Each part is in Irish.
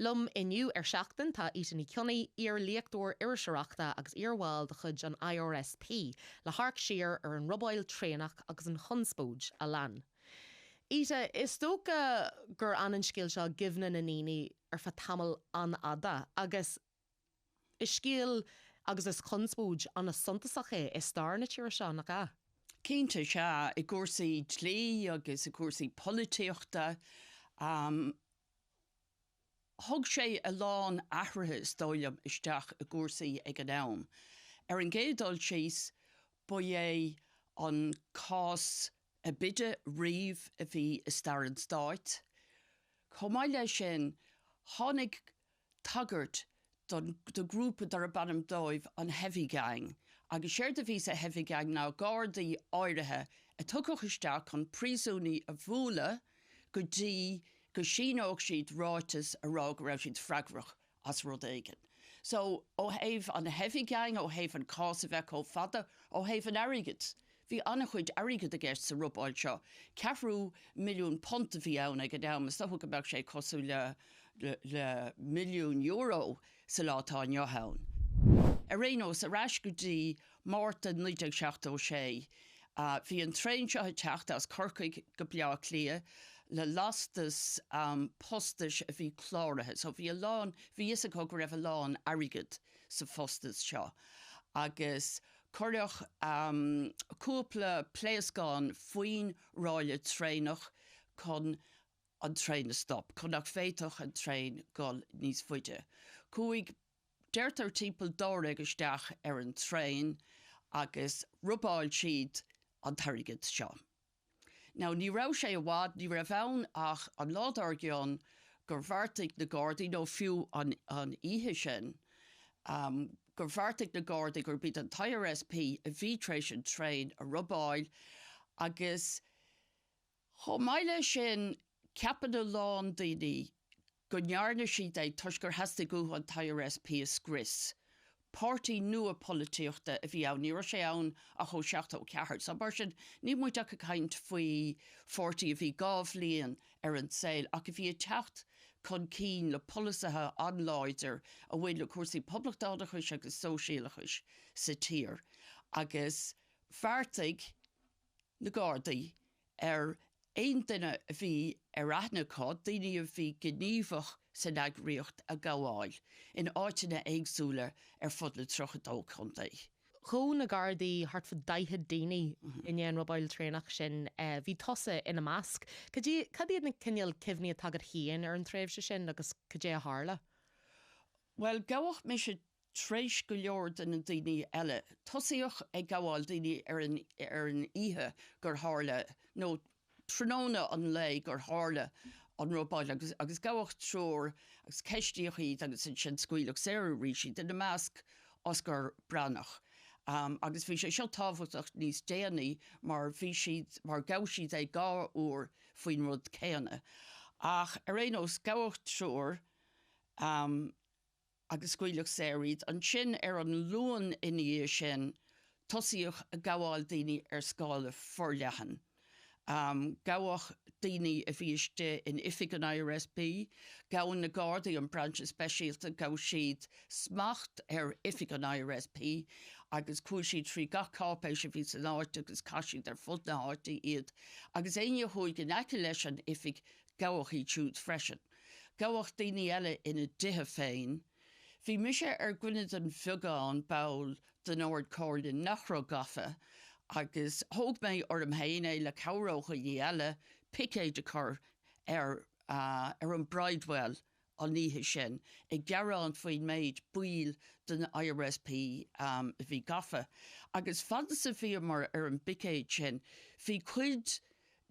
Lum inniu Seachtain tá County Kildare ar leachtóir iriseireachta agus iarmháil de chud an IRSP le harc siar ar an robail trénach agus an chunspóid a lean. Ita, is tóca gur anan scéal seo gimhna na níní ar fa tamil an ada agus is scéal agus is chunspóid an na suntasach é is star na tíir seo nach ga. Cínta se I gcúrsaí tlí agus I gcúrsaí políteachta thug sé a lán ahrathe stáilm isteach a gcúrsaí ag an am. Ar an géadal síos ba é an cás a bide riomh a bhí is star an stáit. Chomáile lei sin tháinig tagart de grúpa dar a banam dóibh an heavy gang. Agus séir de bhí a heavy gang ná Gardaí áirithe a tugadh isteach an príosúnaí a bhúla go dtí go síneóg siad ráitas a rá go raibh siad freigrach as rud éigean. So ó thaobh an heavy gang, ó thaobh an cás a bheith ó fada, ó thaobh an airigid. Bhí anna chuid airigid a gceist sa rubáil seo. £4 milliún a bhí ann ag an am, sto go beh sé cosú le €1 milliún sa látá neothán. A rénos a rais go dtí Márta 1976, bhí an trein seo teachta as Cork go bia clia le lastas postais a bhí chláirithe. So bhí a lán, bhí is a go raibh a lán airigid sa fostas seo. Agus chuireach cúpla pléascáin faoin ráile trénach chun an trein a stop, chunach féitoch an trein gáil níos fuide. Cúig deirtar timpeall dóra isteach ar an trein agus rubáil siad an tarigid seo. Now, ní rah sé a bhád, ní rah ann ach an ládar geán gur bharrtaigh na Gardaí nó fiú an ihe sin, gur bharrtaigh na Gardaí gur bíd an IRSP a bhí tréis an trein a rubáil agus chomáile sin ceapan a lán daoine go nearna siad é tuis gur heasta go an IRSP a scris. Party nua políteachta a bhí ann, ní raibh sé ann a cho 74. So bar sin ní muid a caint faoi 40 a bhí gábh líon ar an saoil ach a bhí a teacht chun cín le polisathe anláidir a bhfuil le cuasaí poblachtáidachais agus sóisialachais sa tír. Agus bharrtaigh na Gardaí ar aon duine a bhí ar aithneá, daoine a bhí gníomhach san agriocht a gabháil in áitina éagsúla ar fud le trochadó chuntaí. Chó na Gardaí hart fa 10 daoine in dhéan robail trénach sin bhí tosa ina measc. Cad iad na cineal cimhní a tagad híon ar an tréimhse sin agus cad é a tharla? Well, gabhach mé sé tréis go leor den an daoine eile. Tosaíoch ag gabháil daoine ar an ihe gur tharla, nó tróna an lei gur tharla an robail agus gabhach tróir agus ceistíochaí agus sin scuilach séir ríisi den na measc os gur branach. Agus bhí sé seo tábhachtach níos déanaí mar bhí siad mar gabh siad é 2 uair faoin rud céanna. Ach ar rénos gabhach tróir agus scuilach séiríd an sin ar an luan iní sin tosaíoch a gabháil daoine ar scála forleathan. Gabhach daoine a bhí iste in ifig an IRSP, gabhann na Gardaí an branch speisialta gabh siad smacht ar ifig an IRSP agus cúil siad trí gach cápéis a bhí san áit agus caiisiad ar fud na áirtaí iad. Agus aine chuig in aice leis an ifig gabhach í siúd freisin. Gabhach daoine eile ina dithe féin. Bhí mise ar gcuinead an fiúgáin bail den áard cordin nachró gafa agus thóg mé or am héine le cabhrócha eile picéid a chur ar an Bridewell an níthe sin. Ag gearán faoin méid buil den IRSP bhí gafa. Agus fantas a bhí mar ar an picéid sin, bhí cuid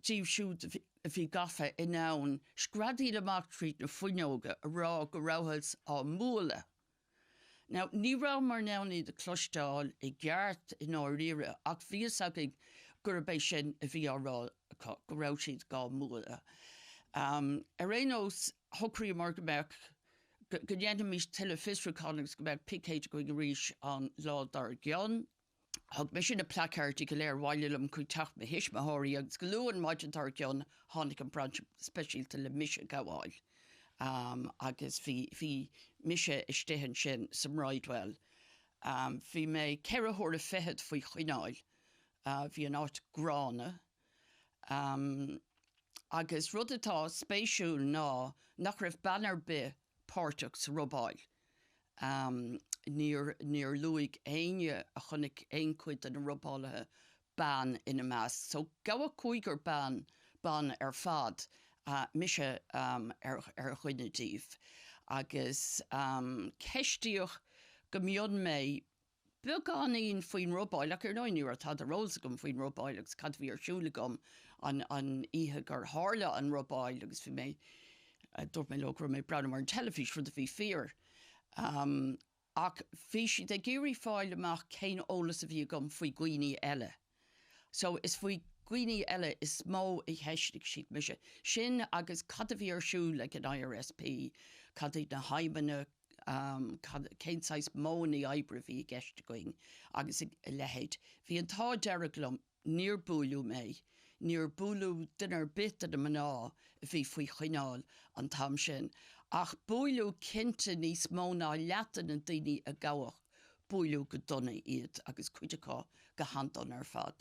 díobh siúd a bhí gafa in ann scradí amach tríd na fuinneoga a rá go ráthas á múla. Now, ní rá mar nánaí de clostáil I gceart in áiríre ach bhí agad gur bééis sin a bhí árá go rá siad gá múla. A rénos thucraí mar go mbeadh go dhéanam mís telefisracánagus go mbeadh picéid go ríis an ládar gean. Thug mé sin na placáirtí go léir bhailelam chu teach me hisismathirí agus go luúan maidin tar gean tháinig an branch speisialta le mise gabháil. agus hí mise istehan sin sam ráidhfuil. Bhí mé ceirethóir a fehead faoi chuineáil, bhí an áit grána, agus rud atá spéisiúil ná nach raibh bannar be páirteach sa robáil. Níor luigh aine a chunig aon cuid an robáilethe ban ina meas. So gawa cúigur ban ar fad mise ar chuinetíh. Agus ceistíoch go mion mé beganín faoin robáil, ac ar 9 nuair tá a rósa gom faoin robáil agus cad bhí ar siúla gom an ihe gur hála an robáil agus bhí mé dúirt mé le gur mé brana mar an telefís rud a bhí fear. Ach bhí si de géirí fáil amach céin ólas a bhí gom faoi gcuoine eile. So is faoi gcuoine eile is mó i heistigh siad mise. Sin agus cad a bhí ar siúil le an IRSP, cad na haimene, céinsáis móna ebre bhí gceiste going agus lehéid. Bhí an tá dearaglam níor búlú mé, níor búlú dunar bit an maná a bhí faoi chuineáil an tam sin. Ach búlú cinnte níos móna leatan an daoine a gabhach búlú go donna iad agus cuideá go handan ar fad.